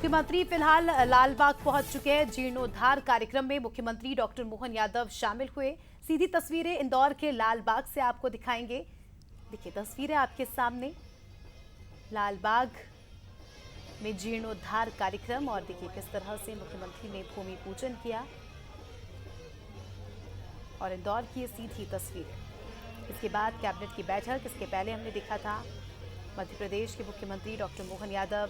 मुख्यमंत्री फिलहाल लालबाग पहुंच चुके हैं। जीर्णोद्धार कार्यक्रम में मुख्यमंत्री डॉक्टर मोहन यादव शामिल हुए। सीधी तस्वीरें इंदौर के लालबाग से आपको दिखाएंगे। देखिए तस्वीरें आपके सामने, लालबाग में जीर्णोद्धार कार्यक्रम, और देखिए किस तरह से मुख्यमंत्री ने भूमि पूजन किया। और इंदौर की ये सीधी तस्वीरें, इसके बाद कैबिनेट की बैठक। इसके पहले हमने देखा था मध्य प्रदेश के मुख्यमंत्री डॉक्टर मोहन यादव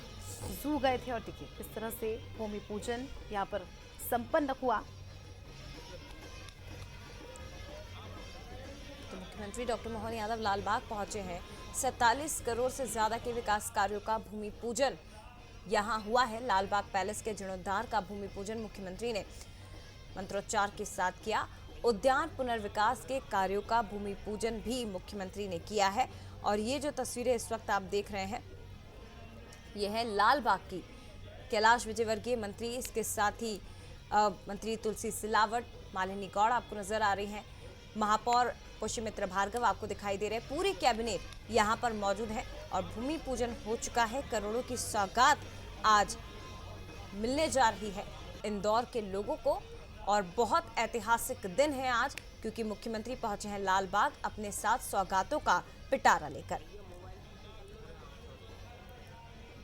जू गए थे, और देखिए किस तरह से भूमि पूजन यहां पर संपन्न हुआ। तो मुख्यमंत्री डॉक्टर मोहन यादव लालबाग पहुंचे हैं। 47 करोड़ से ज्यादा के विकास कार्यों का भूमि पूजन यहां हुआ है। लालबाग पैलेस के जीर्णोद्धार का भूमि पूजन मुख्यमंत्री ने मंत्रोच्चार के साथ किया। उद्यान पुनर्विकास के कार्यों का भूमि पूजन भी मुख्यमंत्री ने किया है। और ये जो तस्वीरें इस वक्त आप देख रहे हैं, यह है लालबाग की। कैलाश विजयवर्गीय मंत्री, इसके साथ ही मंत्री तुलसी सिलावट, मालिनी गौड़ आपको नजर आ रही हैं, महापौर पुष्यमित्र भार्गव आपको दिखाई दे रहे हैं। पूरी कैबिनेट यहाँ पर मौजूद है और भूमि पूजन हो चुका है। करोड़ों की सौगात आज मिलने जा रही है इंदौर के लोगों को, और बहुत ऐतिहासिक दिन है आज, क्योंकि मुख्यमंत्री पहुंचे हैं लालबाग अपने साथ सौगातों का पिटारा लेकर।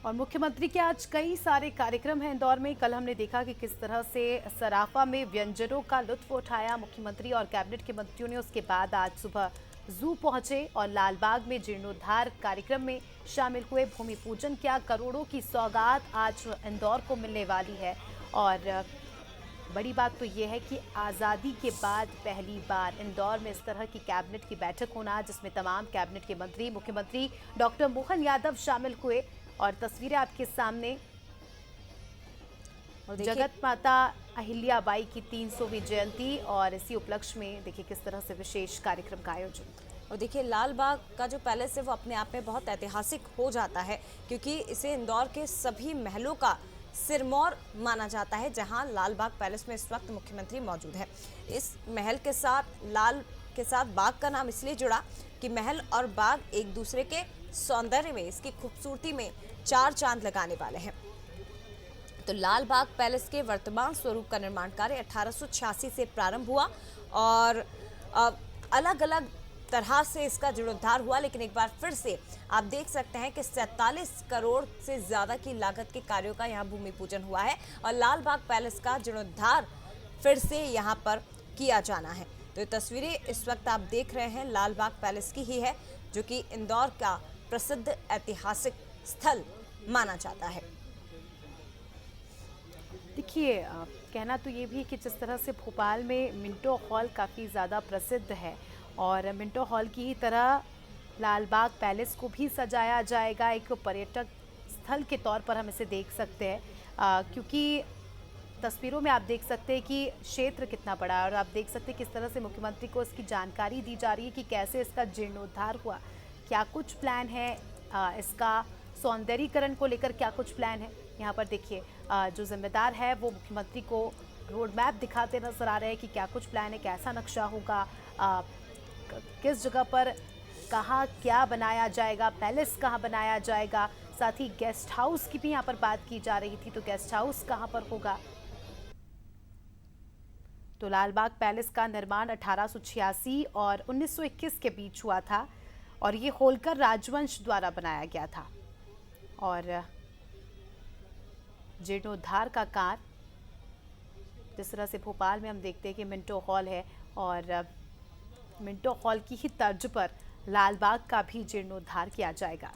और मुख्यमंत्री के आज कई सारे कार्यक्रम हैं इंदौर में। कल हमने देखा कि किस तरह से सराफा में व्यंजनों का लुत्फ उठाया मुख्यमंत्री और कैबिनेट के मंत्रियों ने। उसके बाद आज सुबह जू पहुंचे और लालबाग में जीर्णोद्धार कार्यक्रम में शामिल हुए, भूमि पूजन किया। करोड़ों की सौगात आज इंदौर को मिलने वाली है। और बड़ी बात तो यह है कि आज़ादी के बाद पहली बार इंदौर में इस तरह की कैबिनेट की बैठक होना, जिसमें तमाम कैबिनेट के मंत्री, मुख्यमंत्री डॉक्टर मोहन यादव शामिल हुए। और तस्वीरें आपके सामने, और जगत माता अहिल्याबाई की 300वीं जयंती, और इसी उपलक्ष्य में देखिए किस तरह से विशेष कार्यक्रम का आयोजन। और देखिए लालबाग का जो पैलेस है वो अपने आप में बहुत ऐतिहासिक हो जाता है, क्योंकि इसे इंदौर के सभी महलों का सिरमौर माना जाता है, जहां लालबाग पैलेस में इस वक्त मुख्यमंत्री मौजूद है। इस महल के साथ लाल के साथ बाग का नाम इसलिए जुड़ा कि महल और बाग एक दूसरे के सौंदर्य में, इसकी खूबसूरती में चार चांद लगाने वाले हैं। तो लालबाग पैलेस के वर्तमान स्वरूप का निर्माण कार्य 1886 से प्रारंभ हुआ और अलग अलग तरह से इसका जीर्णोद्धार हुआ। लेकिन एक बार फिर से आप देख सकते हैं कि 47 करोड़ से ज्यादा की लागत के कार्यों का यहाँ भूमि पूजन हुआ है और लालबाग पैलेस का जीर्णोद्धार फिर से यहाँ पर किया जाना है। तो ये तस्वीरें इस वक्त आप देख रहे हैं लालबाग पैलेस की ही है, जो कि इंदौर का प्रसिद्ध ऐतिहासिक स्थल माना जाता है। देखिए कहना तो ये भी कि जिस तरह से भोपाल में मिंटो हॉल काफ़ी ज़्यादा प्रसिद्ध है, और मिंटो हॉल की ही तरह लालबाग पैलेस को भी सजाया जाएगा। एक पर्यटक स्थल के तौर पर हम इसे देख सकते हैं, क्योंकि तस्वीरों में आप देख सकते हैं कि क्षेत्र कितना बड़ा है, और आप देख सकते हैं किस तरह से मुख्यमंत्री को इसकी जानकारी दी जा रही है कि कैसे इसका जीर्णोद्धार हुआ, क्या कुछ प्लान है, इसका सौंदर्यीकरण को लेकर क्या कुछ प्लान है। यहाँ पर देखिए जो जिम्मेदार है वो मुख्यमंत्री को रोड मैप दिखाते नजर आ रहे हैं कि क्या कुछ प्लान है, कैसा नक्शा होगा, किस जगह पर कहाँ क्या बनाया जाएगा, पैलेस कहाँ बनाया जाएगा। साथ ही गेस्ट हाउस की भी यहाँ पर बात की जा रही थी, तो गेस्ट हाउस कहाँ पर होगा। तो लालबाग पैलेस का निर्माण 1886 और 1921 के बीच हुआ था, और ये होलकर राजवंश द्वारा बनाया गया था। और जीर्णोद्धार का कार्य जिस तरह से भोपाल में हम देखते हैं कि मिंटो हॉल है, और मिंटो हॉल की ही तर्ज पर लालबाग का भी जीर्णोद्धार किया जाएगा।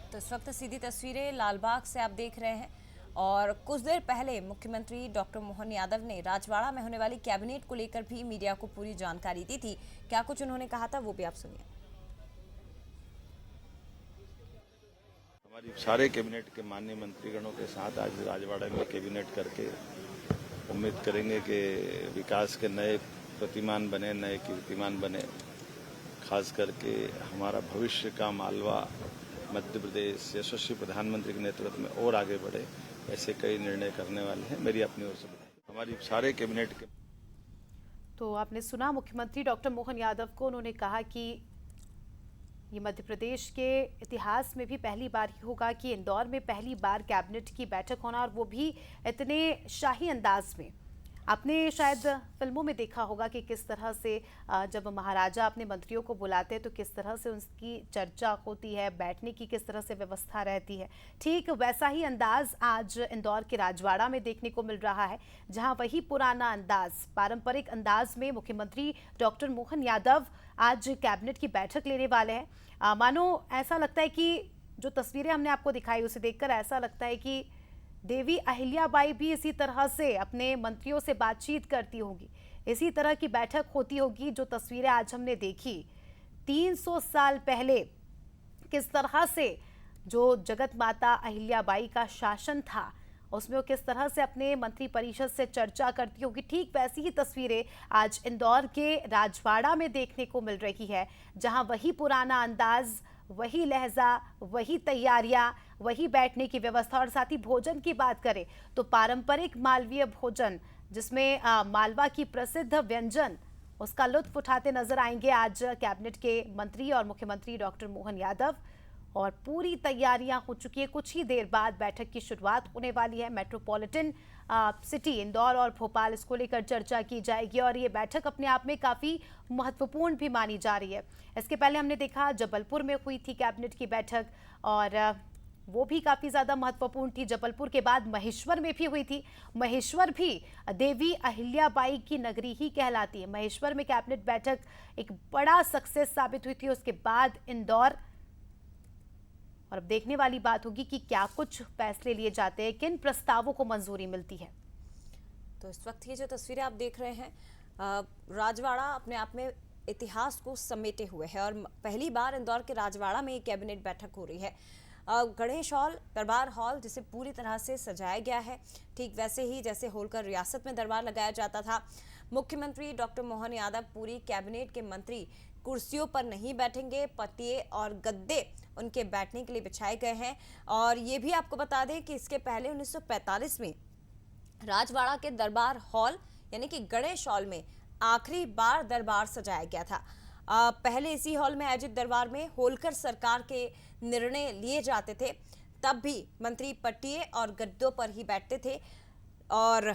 तो इस वक्त सीधी तस्वीरें लालबाग से आप देख रहे हैं, और कुछ देर पहले मुख्यमंत्री डॉक्टर मोहन यादव ने राजवाड़ा में होने वाली कैबिनेट को लेकर भी मीडिया को पूरी जानकारी दी थी। क्या कुछ उन्होंने कहा था वो भी आप सुनिए। हमारी सारे कैबिनेट के माननीय मंत्रीगणों के साथ आज राजवाड़ा में कैबिनेट करके उम्मीद करेंगे कि विकास के नए प्रतिमान बने, नए कीर्तिमान बने। खास करके हमारा भविष्य का मालवा मध्य प्रदेश यशस्वी प्रधानमंत्री के नेतृत्व में और आगे बढ़े, ऐसे कई निर्णय करने वाले हैं। मेरी अपनी ओर से हमारी सारे कैबिनेट के। तो आपने सुना मुख्यमंत्री डॉक्टर मोहन यादव को, उन्होंने कहा कि ये मध्य प्रदेश के इतिहास में भी पहली बार ही होगा कि इंदौर में पहली बार कैबिनेट की बैठक होना, और वो भी इतने शाही अंदाज में। आपने शायद फिल्मों में देखा होगा कि किस तरह से जब महाराजा अपने मंत्रियों को बुलाते हैं तो किस तरह से उनकी चर्चा होती है, बैठने की किस तरह से व्यवस्था रहती है। ठीक वैसा ही अंदाज आज इंदौर के राजवाड़ा में देखने को मिल रहा है, जहां वही पुराना अंदाज, पारंपरिक अंदाज में मुख्यमंत्री डॉक्टर मोहन यादव आज कैबिनेट की बैठक लेने वाले हैं। मानो ऐसा लगता है कि जो तस्वीरें हमने आपको दिखाई उसे देखकर ऐसा लगता है कि देवी अहिल्याबाई भी इसी तरह से अपने मंत्रियों से बातचीत करती होगी, इसी तरह की बैठक होती होगी। जो तस्वीरें आज हमने देखी 300 साल पहले किस तरह से जो जगत माता अहिल्याबाई का शासन था उसमें वो किस तरह से अपने मंत्री परिषद से चर्चा करती होगी, ठीक वैसी ही तस्वीरें आज इंदौर के राजवाड़ा में देखने को मिल रही है, जहां वही पुराना अंदाज, वही लहजा, वही तैयारियां, वही बैठने की व्यवस्था। और साथ ही भोजन की बात करें तो पारंपरिक मालवीय भोजन, जिसमें मालवा की प्रसिद्ध व्यंजन, उसका लुत्फ उठाते नजर आएंगे आज कैबिनेट के मंत्री और मुख्यमंत्री डॉक्टर मोहन यादव। और पूरी तैयारियां हो चुकी है, कुछ ही देर बाद बैठक की शुरुआत होने वाली है। मेट्रोपॉलिटन सिटी इंदौर और भोपाल, इसको लेकर चर्चा की जाएगी और ये बैठक अपने आप में काफ़ी महत्वपूर्ण भी मानी जा रही है। इसके पहले हमने देखा जबलपुर में हुई थी कैबिनेट की बैठक और वो भी काफ़ी ज़्यादा महत्वपूर्ण थी। जबलपुर के बाद महेश्वर में भी हुई थी। महेश्वर भी देवी अहिल्याबाई की नगरी ही कहलाती है। महेश्वर में कैबिनेट बैठक एक बड़ा सक्सेस साबित हुई थी। उसके बाद इंदौर, और अब देखने वाली बात होगी कि क्या कुछ फैसले लिए जाते हैं, किन प्रस्तावों को मंजूरी मिलती है। तो इस वक्त ये जो तस्वीरें आप देख रहे हैं, राजवाड़ा अपने आप में इतिहास को समेटे हुए है और पहली बार इंदौर के राजवाड़ा में कैबिनेट बैठक हो रही है। गणेश हॉल, दरबार हॉल, जिसे पूरी तरह से सजाया गया है, ठीक वैसे ही जैसे होलकर रियासत में दरबार लगाया जाता था। मुख्यमंत्री डॉक्टर मोहन यादव, पूरी कैबिनेट के मंत्री कुर्सियों पर नहीं बैठेंगे, पटिए और गद्दे उनके बैठने के लिए बिछाए गए हैं। और ये भी आपको बता दें कि इसके पहले 1945 में राजवाड़ा के दरबार हॉल यानी कि गणेश हॉल में आखिरी बार दरबार सजाया गया था। पहले इसी हॉल में आयोजित दरबार में होलकर सरकार के निर्णय लिए जाते थे, तब भी मंत्री पटिए और गद्दों पर ही बैठते थे। और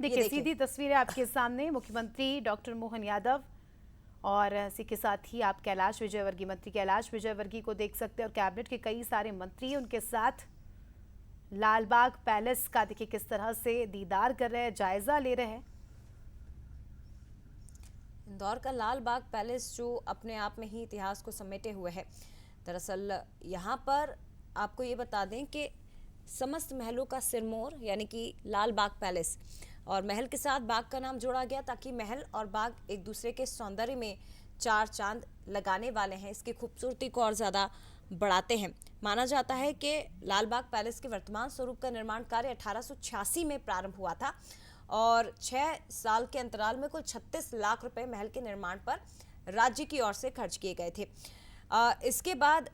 देखिए सीधी तस्वीरें आपके सामने, मुख्यमंत्री डॉक्टर मोहन यादव और इसी के साथ ही आप कैलाश विजयवर्गीय, मंत्री कैलाश विजयवर्गीय को देख सकते हैं और कैबिनेट के कई सारे मंत्री उनके साथ लालबाग पैलेस का देखिए किस तरह से दीदार कर रहे हैं, जायजा ले रहे हैं। इंदौर का लालबाग पैलेस जो अपने आप में ही इतिहास को समेटे हुए है। दरअसल यहाँ पर आपको ये बता दें कि समस्त महलों का सिरमौर यानी कि लालबाग पैलेस, और महल के साथ बाग का नाम जोड़ा गया ताकि महल और बाग एक दूसरे के सौंदर्य में चार चांद लगाने वाले हैं, इसकी खूबसूरती को और ज़्यादा बढ़ाते हैं। माना जाता है कि लालबाग पैलेस के वर्तमान स्वरूप का निर्माण कार्य 1886 में प्रारंभ हुआ था और 6 साल के अंतराल में कुल 36 लाख रुपए महल के निर्माण पर राज्य की ओर से खर्च किए गए थे। इसके बाद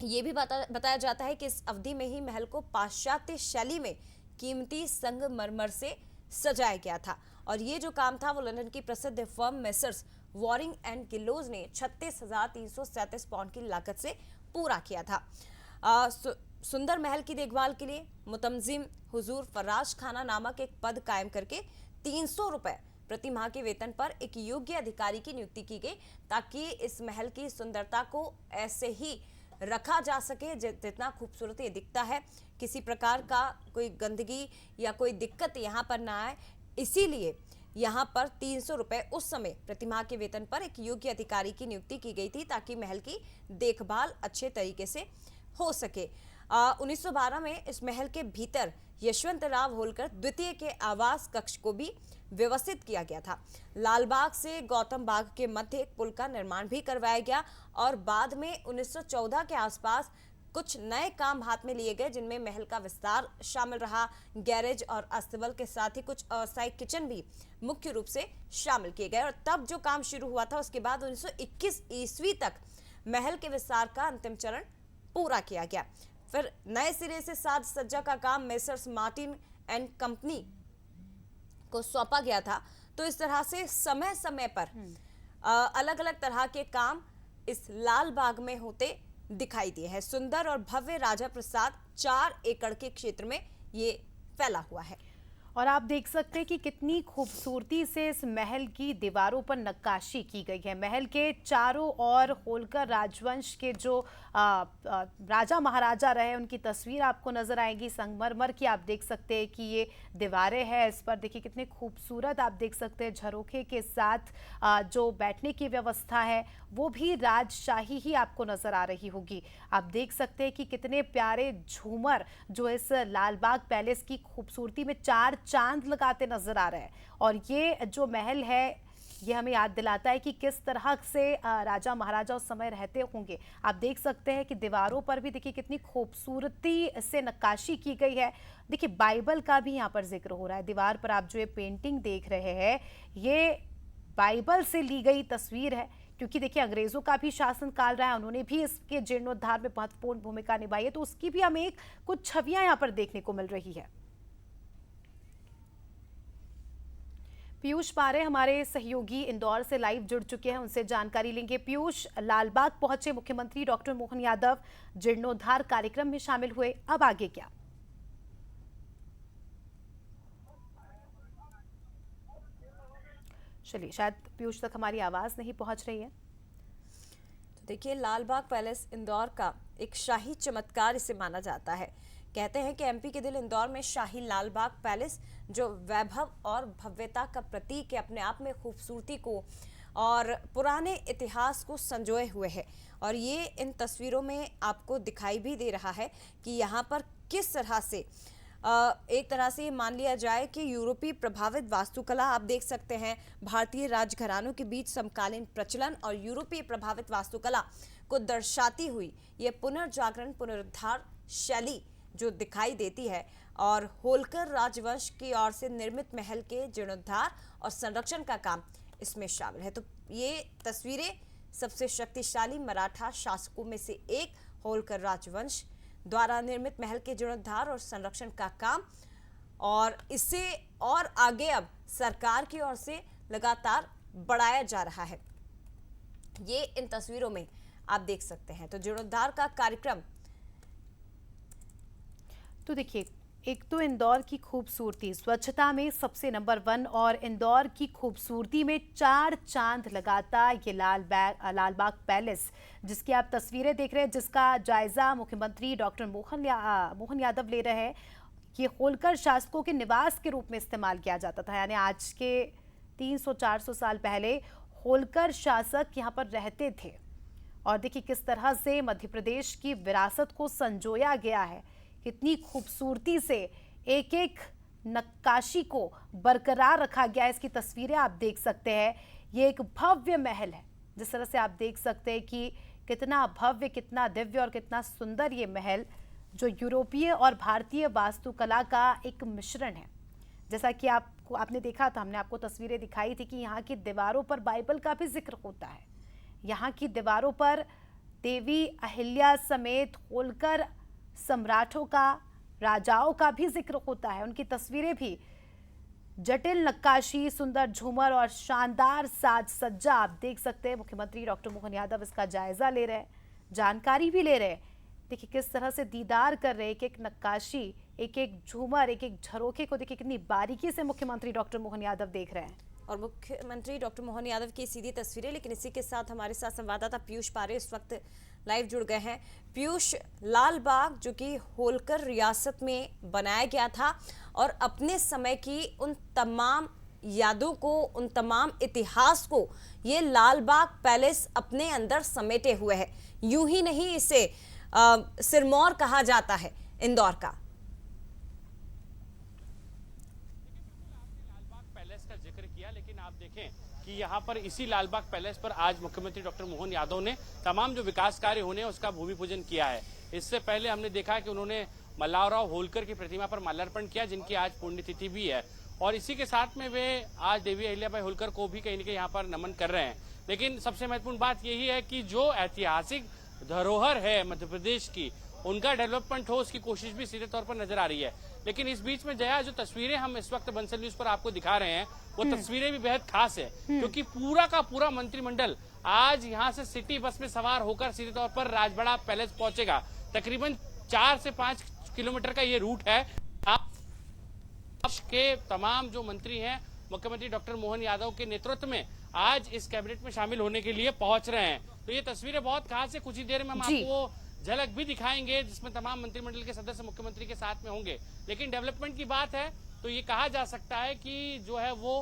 ये भी बताया जाता है कि इस अवधि में ही महल को पाश्चात्य शैली में कीमती संगमरमर से सजाया गया था और ये जो काम था वो लंदन की प्रसिद्ध फर्म मेसर्स वॉरिंग एंड गिलोज ने 36,337 पाउंड की लागत से पूरा किया था। सुंदर महल की देखभाल के लिए मुतमजिम हुजूर फराज खाना नामक एक पद कायम करके 300 रुपए प्रति माह के वेतन पर एक योग्य अधिकारी की नियुक्ति की गई ताकि इस महल की सुंदरता को ऐसे ही रखा जा सके जितना खूबसूरत ये दिखता है, किसी प्रकार का कोई गंदगी या कोई दिक्कत यहाँ पर ना आए। इसीलिए यहाँ पर 300 रुपए उस समय प्रतिमाह के वेतन पर एक योग्य अधिकारी की नियुक्ति की गई थी ताकि महल की देखभाल अच्छे तरीके से हो सके। 1912 में इस महल के भीतर यशवंतराव होलकर द्वितीय के आवास कक्ष को भी व्यवस्थित किया गया था। लालबाग से गौतम बाग के मध्य एक पुल का निर्माण भी करवाया गया और बाद में 1914 के आसपास कुछ नए काम हाथ में लिए गए जिनमें महल का विस्तार शामिल रहा। गैरेज और अस्तबल के साथ ही कुछ अस्थायी किचन भी मुख्य रूप से शामिल किए गए और तब जो काम शुरू हुआ था उसके बाद 1921 ईस्वी तक महल के विस्तार का अंतिम चरण पूरा किया गया। फिर नए सिरे से साज सज्जा का काम मेसर्स मार्टिन एंड कंपनी को सौंपा गया था। तो इस तरह से समय समय पर अलग अलग तरह के काम इस लाल बाग में होते दिखाई दिए हैं। सुंदर और भव्य राजा प्रसाद 4 एकड़ के क्षेत्र में ये फैला हुआ है। और आप देख सकते हैं कि कितनी खूबसूरती से इस महल की दीवारों पर नक्काशी की गई है। महल के चारों ओर होलकर राजवंश के जो राजा महाराजा रहे उनकी तस्वीर आपको नजर आएगी। संगमरमर की आप देख सकते हैं कि ये दीवारें हैं, इस पर देखिए कितने खूबसूरत आप देख सकते हैं झरोखे के साथ जो बैठने की व्यवस्था है वो भी राजशाही ही आपको नजर आ रही होगी। आप देख सकते हैं कि कितने प्यारे झूमर जो इस लालबाग पैलेस की खूबसूरती में 4 चांद लगाते नजर आ रहे हैं। और ये जो महल है ये हमें याद दिलाता है कि किस तरह से राजा महाराजा उस समय रहते होंगे। आप देख सकते हैं कि दीवारों पर भी देखिए कितनी खूबसूरती से नक्काशी की गई है। देखिए बाइबल का भी यहाँ पर जिक्र हो रहा है। दीवार पर आप जो ये पेंटिंग देख रहे हैं ये बाइबल से ली गई तस्वीर है, क्योंकि देखिए अंग्रेजों का भी शासनकाल रहा है, उन्होंने भी इसके जीर्णोद्धार में महत्वपूर्ण भूमिका निभाई है। तो उसकी भी हमें कुछ छवियां यहाँ पर देखने को मिल रही है। पीयूष पारे हमारे सहयोगी इंदौर से लाइव जुड़ चुके हैं, उनसे जानकारी लेंगे। पीयूष, लालबाग पहुंचे मुख्यमंत्री डॉक्टर मोहन यादव, जीर्णोद्धार कार्यक्रम में शामिल हुए, अब आगे क्या? चलिए, शायद पीयूष तक हमारी आवाज नहीं पहुंच रही है। तो देखिए लालबाग पैलेस इंदौर का एक शाही चमत्कार इसे माना जाता है। कहते हैं कि एमपी के दिल इंदौर में शाही लालबाग पैलेस जो वैभव और भव्यता का प्रतीक है, अपने आप में खूबसूरती को और पुराने इतिहास को संजोए हुए है। और ये इन तस्वीरों में आपको दिखाई भी दे रहा है कि यहाँ पर किस तरह से एक तरह से मान लिया जाए कि यूरोपीय प्रभावित वास्तुकला आप देख सकते हैं। भारतीय राजघरानों के बीच समकालीन प्रचलन और यूरोपीय प्रभावित वास्तुकला को दर्शाती हुई ये पुनर्जागरण पुनरुद्धार शैली जो दिखाई देती है। और होलकर राजवंश की ओर से निर्मित महल के जीर्णोद्धार और संरक्षण का काम इसमें शामिल है। तो ये तस्वीरें सबसे शक्तिशाली मराठा शासकों में से एक होलकर राजवंश द्वारा निर्मित महल के जीर्णोद्धार और संरक्षण का काम, और इसे और आगे अब सरकार की ओर से लगातार बढ़ाया जा रहा है। ये इन तस्वीरों में आप देख सकते हैं। तो जीर्णोद्धार का कार्यक्रम तो देखिए, एक तो इंदौर की खूबसूरती स्वच्छता में सबसे नंबर 1 और इंदौर की खूबसूरती में 4 चांद लगाता ये लालबाग पैलेस जिसकी आप तस्वीरें देख रहे हैं, जिसका जायजा मुख्यमंत्री डॉक्टर मोहन यादव ले रहे हैं। ये होलकर शासकों के निवास के रूप में इस्तेमाल किया जाता था, यानी आज के 300-400 साल पहले होलकर शासक यहाँ पर रहते थे। और देखिए किस तरह से मध्य प्रदेश की विरासत को संजोया गया है, कितनी खूबसूरती से एक एक नक्काशी को बरकरार रखा गया है। इसकी तस्वीरें आप देख सकते हैं। ये एक भव्य महल है, जिस तरह से आप देख सकते हैं कि कितना भव्य, कितना दिव्य और कितना सुंदर ये महल जो यूरोपीय और भारतीय वास्तुकला का एक मिश्रण है। जैसा कि आपने देखा था, हमने आपको तस्वीरें दिखाई थी कि यहाँ की दीवारों पर बाइबल का भी जिक्र होता है। यहाँ की दीवारों पर देवी अहिल्या समेत होलकर सम्राटों का, राजाओं का भी जिक्र होता है। उनकी तस्वीरें भी जटिल नक्काशी, सुंदर झूमर और शानदार साज सज्जा आप देख सकते हैं। मुख्यमंत्री डॉक्टर मोहन यादव इसका जायजा ले रहे हैं, जानकारी भी ले रहे हैं। देखिए किस तरह से दीदार कर रहे हैं, एक एक नक्काशी, एक एक झूमर, एक एक झरोखे को देखिए कितनी बारीकी से मुख्यमंत्री डॉक्टर मोहन यादव देख रहे हैं। और मुख्यमंत्री डॉक्टर मोहन यादव की सीधी तस्वीरें। लेकिन इसी के साथ हमारे साथ संवाददाता पीयूष पारे इस वक्त लाइव जुड़ गए हैं। पीयूष, लालबाग जो कि होलकर रियासत में बनाया गया था और अपने समय की उन तमाम यादों को, उन तमाम इतिहास को ये लालबाग पैलेस अपने अंदर समेटे हुए है। यूं ही नहीं इसे सिरमौर कहा जाता है इंदौर का। लेकिन आप देखें कि यहाँ पर इसी लालबाग पैलेस पर आज मुख्यमंत्री डॉक्टर मोहन यादव ने तमाम जो विकास कार्य होने उसका भूमि पूजन किया है। इससे पहले हमने देखा कि उन्होंने मल्लावराव होलकर की प्रतिमा पर माल्यार्पण किया, जिनकी आज पुण्यतिथि भी है। और इसी के साथ में वे आज देवी अहिल्याबाई होलकर को भी कहीं न कहीं यहाँ पर नमन कर रहे हैं। लेकिन सबसे महत्वपूर्ण बात यही है कि जो ऐतिहासिक धरोहर है मध्य प्रदेश की, उनका डेवलपमेंट हो, उसकी कोशिश भी सीधे तौर पर नजर आ रही है। लेकिन इस बीच में जया, जो तस्वीरें हम इस वक्त बंसल न्यूज पर आपको दिखा रहे हैं, वो तस्वीरें भी बेहद खास है, क्योंकि पूरा का पूरा मंत्रिमंडल आज यहाँ से सिटी बस में सवार होकर सीधे तौर पर राजवाड़ा पैलेस पहुंचेगा। तकरीबन 4 से 5 किलोमीटर का ये रूट है। आप के तमाम जो मंत्री हैं, मुख्यमंत्री डॉक्टर मोहन यादव के नेतृत्व में आज इस कैबिनेट में शामिल होने के लिए पहुंच रहे हैं। तो ये तस्वीरें बहुत खास है। कुछ ही देर में हम आपको झलक भी दिखाएंगे, जिसमें तमाम मंत्रिमंडल के सदस्य मुख्यमंत्री के साथ में होंगे। लेकिन डेवलपमेंट की बात है तो ये कहा जा सकता है कि जो है वो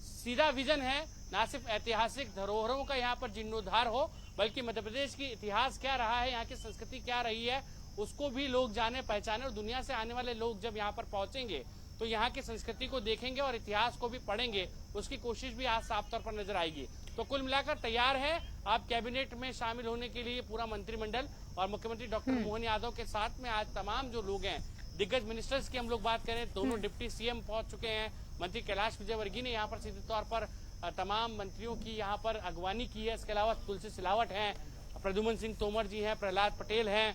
सीधा विजन है, ना सिर्फ ऐतिहासिक धरोहरों का यहाँ पर जीर्णोद्धार हो, बल्कि मध्य प्रदेश की इतिहास क्या रहा है, यहाँ की संस्कृति क्या रही है, उसको भी लोग जाने पहचाने। और दुनिया से आने वाले लोग जब यहाँ पर पहुंचेंगे तो यहाँ की संस्कृति को देखेंगे और इतिहास को भी पढ़ेंगे, उसकी कोशिश भी आज साफ तौर पर नजर आएगी। तो कुल मिलाकर तैयार है आप कैबिनेट में शामिल होने के लिए पूरा मंत्रिमंडल। और मुख्यमंत्री डॉक्टर मोहन यादव के साथ में आज तमाम जो लोग हैं, दिग्गज मिनिस्टर्स की हम लोग बात करें, दोनों डिप्टी सीएम पहुंच चुके हैं। मंत्री कैलाश विजयवर्गीय ने यहाँ पर सीधे तौर पर तमाम मंत्रियों की यहाँ पर अगवानी की है। इसके अलावा तुलसी सिलावट हैं, प्रद्युमन सिंह तोमर जी हैं, प्रहलाद पटेल हैं।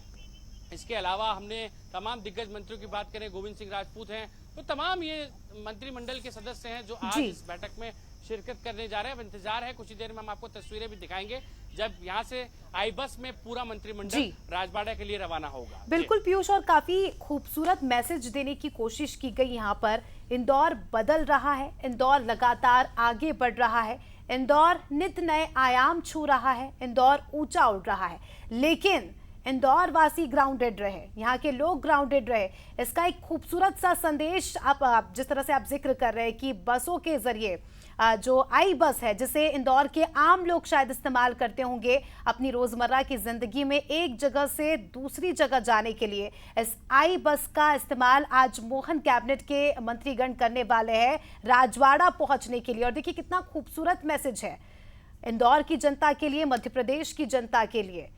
इसके अलावा हमने तमाम दिग्गज मंत्रियों की बात करें, गोविंद सिंह राजपूत हैं। तो तमाम ये मंत्रिमंडल के सदस्य हैं जो आज इस बैठक में शिरकत करने जा रहे हैं। अब इंतजार है, कुछ ही देर में हम आपको तस्वीरें भी दिखाएंगे जब यहाँ से आई बस में पूरा मंत्रिमंडल राजवाड़ा के लिए रवाना होगा। बिल्कुल पीयूष, और काफी खूबसूरत मैसेज देने की कोशिश की गई यहाँ पर। इंदौर बदल रहा है, इंदौर लगातार आगे बढ़ रहा है, इंदौर नित नए आयाम छू रहा है, इंदौर ऊंचा उड़ रहा है। लेकिन इंदौर वासी ग्राउंडेड रहे, यहाँ के लोग ग्राउंडेड रहे। इसका एक खूबसूरत सा संदेश आप जिस तरह से आप जिक्र कर रहे हैं कि बसों के जरिए जो आई बस है, जिसे इंदौर के आम लोग शायद इस्तेमाल करते होंगे अपनी रोजमर्रा की जिंदगी में एक जगह से दूसरी जगह जाने के लिए, इस आई बस का इस्तेमाल आज मोहन कैबिनेट के मंत्रीगण करने वाले हैं राजवाड़ा पहुंचने के लिए। और देखिए कितना खूबसूरत मैसेज है इंदौर की जनता के लिए, मध्य प्रदेश की जनता के लिए।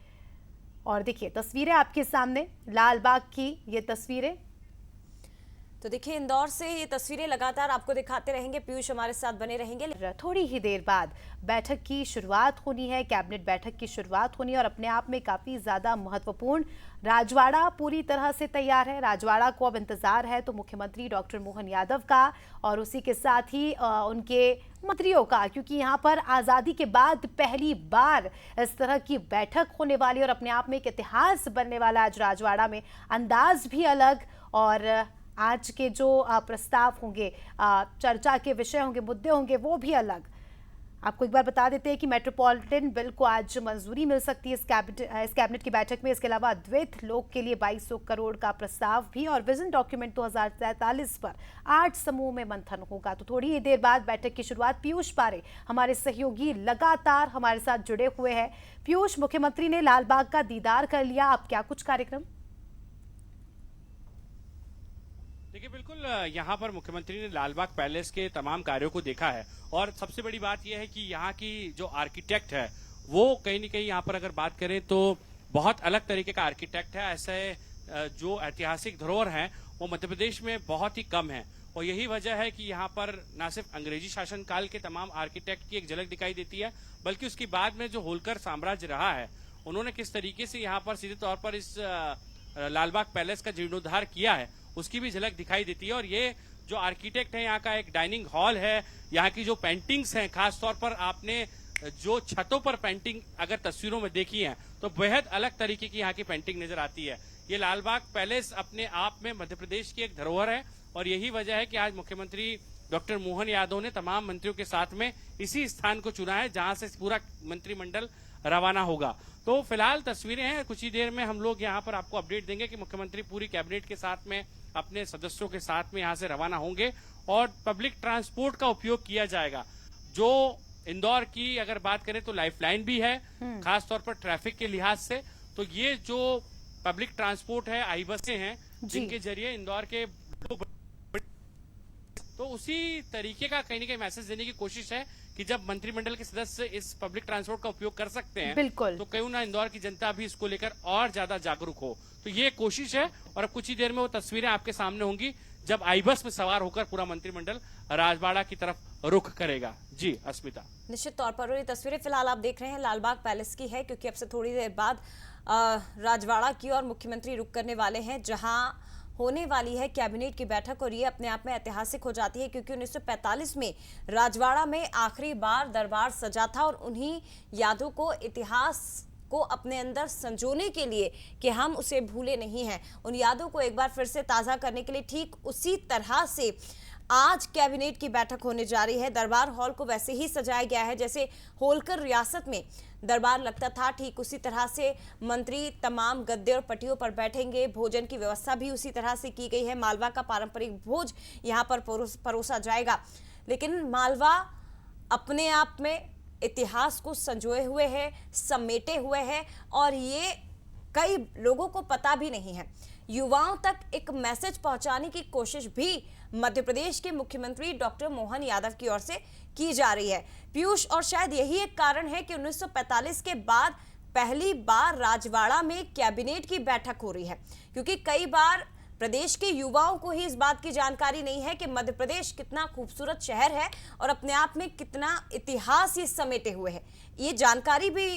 और देखिए तस्वीरें आपके सामने, लाल बाग की ये तस्वीरें। तो देखिए इंदौर से ये तस्वीरें लगातार आपको दिखाते रहेंगे। पीयूष हमारे साथ बने रहेंगे। थोड़ी ही देर बाद बैठक की शुरुआत होनी है, कैबिनेट बैठक की शुरुआत होनी है और अपने आप में काफी ज्यादा महत्वपूर्ण। राजवाड़ा पूरी तरह से तैयार है, राजवाड़ा को अब इंतजार है तो मुख्यमंत्री डॉक्टर मोहन यादव का और उसी के साथ ही उनके मंत्रियों का, क्योंकि यहाँ पर आजादी के बाद पहली बार इस तरह की बैठक होने वाली और अपने आप में एक इतिहास बनने वाला आज राजवाड़ा में। अंदाज भी अलग और आज के जो प्रस्ताव होंगे, चर्चा के विषय होंगे, मुद्दे होंगे, वो भी अलग। आपको एक बार बता देते हैं कि मेट्रोपॉलिटन बिल को आज मंजूरी मिल सकती है इस कैबिनेट की बैठक में। इसके अलावा अद्वैत लोक के लिए 2200 करोड़ का प्रस्ताव भी और विजन डॉक्यूमेंट 2043 पर 8 समूह में मंथन होगा। तो थोड़ी ही देर बाद बैठक की शुरुआत। पीयूष पारे हमारे सहयोगी लगातार हमारे साथ जुड़े हुए हैं। पीयूष, मुख्यमंत्री ने लालबाग का दीदार कर लिया, अब क्या कुछ कार्यक्रम? देखिए बिल्कुल, यहाँ पर मुख्यमंत्री ने लालबाग पैलेस के तमाम कार्यों को देखा है और सबसे बड़ी बात यह है कि यहाँ की जो आर्किटेक्ट है वो कहीं न कहीं यहाँ पर अगर बात करें तो बहुत अलग तरीके का आर्किटेक्ट है। ऐसे जो ऐतिहासिक धरोहर हैं वो मध्य प्रदेश में बहुत ही कम है और यही वजह है कि यहाँ पर न सिर्फ अंग्रेजी शासनकाल के तमाम आर्किटेक्ट की एक झलक दिखाई देती है, बल्कि उसके बाद में जो होलकर साम्राज्य रहा है उन्होंने किस तरीके से यहाँ पर सीधे तौर पर इस लालबाग पैलेस का जीर्णोद्धार किया है उसकी भी झलक दिखाई देती है। और ये जो आर्किटेक्ट है, यहाँ का एक डाइनिंग हॉल है, यहाँ की जो पेंटिंग्स हैं, खासतौर पर आपने जो छतों पर पेंटिंग अगर तस्वीरों में देखी है तो बेहद अलग तरीके की यहाँ की पेंटिंग नजर आती है। ये लालबाग पैलेस अपने आप में मध्य प्रदेश की एक धरोहर है और यही वजह है कि आज मुख्यमंत्री डॉक्टर मोहन यादव ने तमाम मंत्रियों के साथ में इसी स्थान को चुना है जहां से पूरा मंत्रिमंडल रवाना होगा। तो फिलहाल तस्वीरें हैं, कुछ ही देर में हम लोग यहाँ पर आपको अपडेट देंगे कि मुख्यमंत्री पूरी कैबिनेट के साथ में अपने सदस्यों के साथ में यहाँ से रवाना होंगे और पब्लिक ट्रांसपोर्ट का उपयोग किया जाएगा। जो इंदौर की अगर बात करें तो लाइफलाइन भी है, खासतौर पर ट्रैफिक के लिहाज से। तो ये जो पब्लिक ट्रांसपोर्ट है, आई बसें हैं जिनके जरिए इंदौर के लोग, तो उसी तरीके का कहीं न कहीं मैसेज देने की कोशिश है कि जब मंत्रिमंडल के सदस्य इस पब्लिक ट्रांसपोर्ट का उपयोग कर सकते हैं तो क्यों ना इंदौर की जनता भी इसको लेकर और ज्यादा जागरूक हो। तो ये कोशिश है और अब कुछ ही देर में वो तस्वीरें आपके सामने होंगी जब आई बस में सवार होकर पूरा मंत्रिमंडल राजवाड़ा की तरफ रुख करेगा। जी अस्मिता, निश्चित तौर पर ये तस्वीरें फिलहाल आप देख रहे हैं लालबाग पैलेस की है, क्योंकि अब से थोड़ी देर बाद राजवाड़ा की ओर मुख्यमंत्री रुख करने वाले हैं, जहां होने वाली है कैबिनेट की बैठक। और ये अपने आप में ऐतिहासिक हो जाती है, क्योंकि 1945 में राजवाड़ा में आखिरी बार दरबार सजा था और उन्हीं यादों को, इतिहास को अपने अंदर संजोने के लिए कि हम उसे भूले नहीं हैं, उन यादों को एक बार फिर से ताज़ा करने के लिए ठीक उसी तरह से आज कैबिनेट की बैठक होने जा रही है। दरबार हॉल को वैसे ही सजाया गया है जैसे होलकर रियासत में दरबार लगता था, ठीक उसी तरह से मंत्री तमाम गद्दे और पटियों पर बैठेंगे। भोजन की व्यवस्था भी उसी तरह से की गई है। मालवा का पारंपरिक भोज यहाँ पर परोसा जाएगा। लेकिन मालवा अपने आप में इतिहास को संजोए हुए है, समेटे हुए है, और ये कई लोगों को पता भी नहीं है। युवाओं तक एक मैसेज पहुंचाने की कोशिश भी मध्य प्रदेश के मुख्यमंत्री डॉक्टर मोहन यादव की ओर से की जा रही है, पीयूष। और शायद यही एक कारण है कि 1945 के बाद पहली बार राजवाड़ा में कैबिनेट की बैठक हो रही है, क्योंकि कई बार प्रदेश के युवाओं को ही इस बात की जानकारी नहीं है कि मध्य प्रदेश कितना खूबसूरत शहर है और अपने आप में कितना इतिहास ये समेटे हुए है। ये जानकारी भी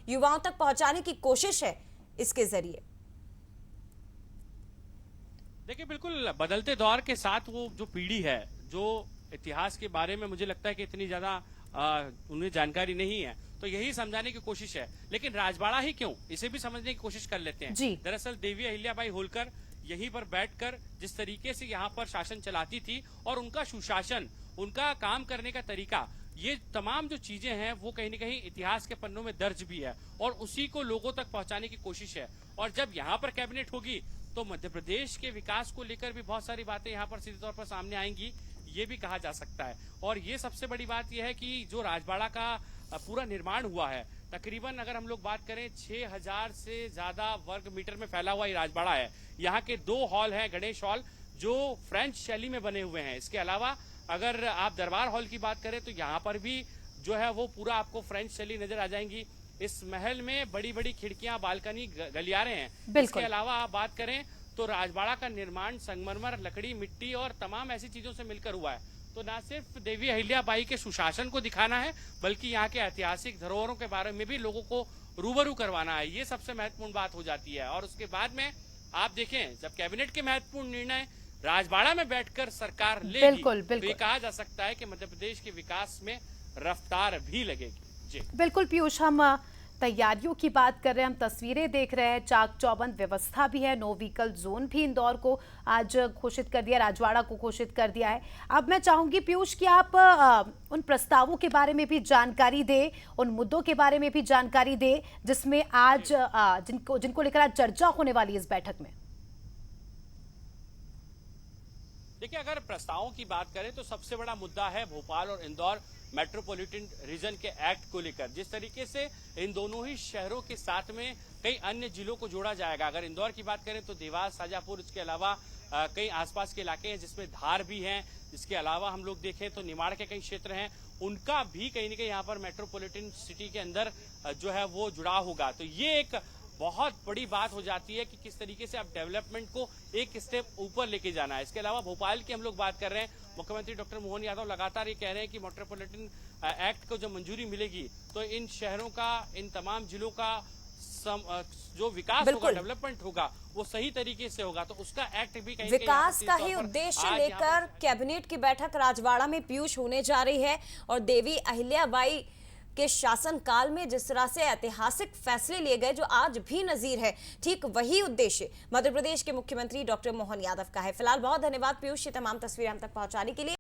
युवाओं तक पहुंचाने की कोशिश है इसके जरिए। देखिए, बिल्कुल बदलते दौर के साथ वो जो पीढ़ी है, जो इतिहास के बारे में मुझे लगता है कि इतनी ज्यादा उन्हें जानकारी नहीं है, तो यही समझाने की कोशिश है। लेकिन राजवाड़ा ही क्यों, इसे भी समझने की कोशिश कर लेते हैं। जी। दरअसल देवी अहिल्याबाई होलकर यहीं पर बैठकर जिस तरीके से यहाँ पर शासन चलाती थी, और उनका सुशासन, उनका काम करने का तरीका, ये तमाम जो चीजें हैं वो कहीं न कहीं इतिहास के पन्नों में दर्ज भी है, और उसी को लोगों तक पहुंचाने की कोशिश है। और जब यहाँ पर कैबिनेट होगी तो मध्य प्रदेश के विकास को लेकर भी बहुत सारी बातें यहाँ पर सीधे तौर पर सामने आएंगी, ये भी कहा जा सकता है। और ये सबसे बड़ी बात यह है कि जो राजवाड़ा का पूरा निर्माण हुआ है, तकरीबन अगर हम लोग बात करें 6000 से ज्यादा वर्ग मीटर में फैला हुआ ये राजवाड़ा है। यहाँ के 2 हॉल हैं, गणेश हॉल, जो फ्रेंच शैली में बने हुए हैं। इसके अलावा अगर आप दरबार हॉल की बात करें तो यहाँ पर भी जो है वो पूरा आपको फ्रेंच शैली नजर आ जाएंगी। इस महल में बड़ी बड़ी खिड़कियां, बालकनी, गलियारे हैं। इसके अलावा आप बात करें तो राजवाड़ा का निर्माण संगमरमर, लकड़ी, मिट्टी और तमाम ऐसी चीजों से मिलकर हुआ है। तो न सिर्फ देवी अहिल्याबाई के सुशासन को दिखाना है, बल्कि यहाँ के ऐतिहासिक धरोहरों के बारे में भी लोगों को रूबरू करवाना है। ये सबसे महत्वपूर्ण बात हो जाती है। और उसके बाद में आप देखें, जब कैबिनेट के महत्वपूर्ण निर्णय राजवाड़ा में बैठकर सरकार लेगी, बिल्कुल, तो ये कहा जा सकता है कि मध्य प्रदेश के विकास में रफ्तार भी लगेगी। जी बिल्कुल पीयूष, हम तैयारियों की बात कर रहे हैं, हम तस्वीरें देख रहे हैं, चाक चौबंद व्यवस्था भी है। नो व्हीकल जोन भी इंदौर को आज घोषित कर दिया, राजवाड़ा को घोषित कर दिया है। अब मैं चाहूंगी पीयूष कि आप उन प्रस्तावों के बारे में भी जानकारी दें, उन मुद्दों के बारे में भी जानकारी दें जिसमें आज जिनको लेकर आज चर्चा होने वाली है इस बैठक में। देखिए, अगर प्रस्तावों की बात करें तो सबसे बड़ा मुद्दा है भोपाल और इंदौर मेट्रोपॉलिटन रीजन के एक्ट को लेकर। जिस तरीके से इन दोनों ही शहरों के साथ में कई अन्य जिलों को जोड़ा जाएगा। अगर इंदौर की बात करें तो देवास, शाजापुर, इसके अलावा कई आसपास के इलाके हैं जिसमें धार भी हैं। इसके अलावा हम लोग देखें तो निमाड़ के कई क्षेत्र हैं, उनका भी कहीं न कहीं यहाँ पर मेट्रोपॉलिटन सिटी के अंदर जो है वो जुड़ाव होगा। तो ये एक बहुत बड़ी बात हो जाती है कि किस तरीके से अब डेवलपमेंट को एक स्टेप ऊपर लेके जाना है। इसके अलावा भोपाल की हम लोग बात कर रहे हैं, मुख्यमंत्री डॉक्टर मोहन यादव लगातार ये कह रहे हैं कि मेट्रोपॉलिटन एक्ट को जब मंजूरी मिलेगी तो इन शहरों का, इन तमाम जिलों का जो विकास होगा, डेवलपमेंट होगा, वो सही तरीके से होगा। तो उसका एक्ट भी कहीं विकास का ही उद्देश्य लेकर कैबिनेट की बैठक राजवाड़ा में पीयूष होने जा रही है। और देवी अहिल्याबाई के शासनकाल में जिस तरह से ऐतिहासिक फैसले लिए गए जो आज भी नजीर है, ठीक वही उद्देश्य मध्य प्रदेश के मुख्यमंत्री डॉक्टर मोहन यादव का है। फिलहाल बहुत धन्यवाद पीयूष, ये तमाम तस्वीरें हम तक पहुंचाने के लिए।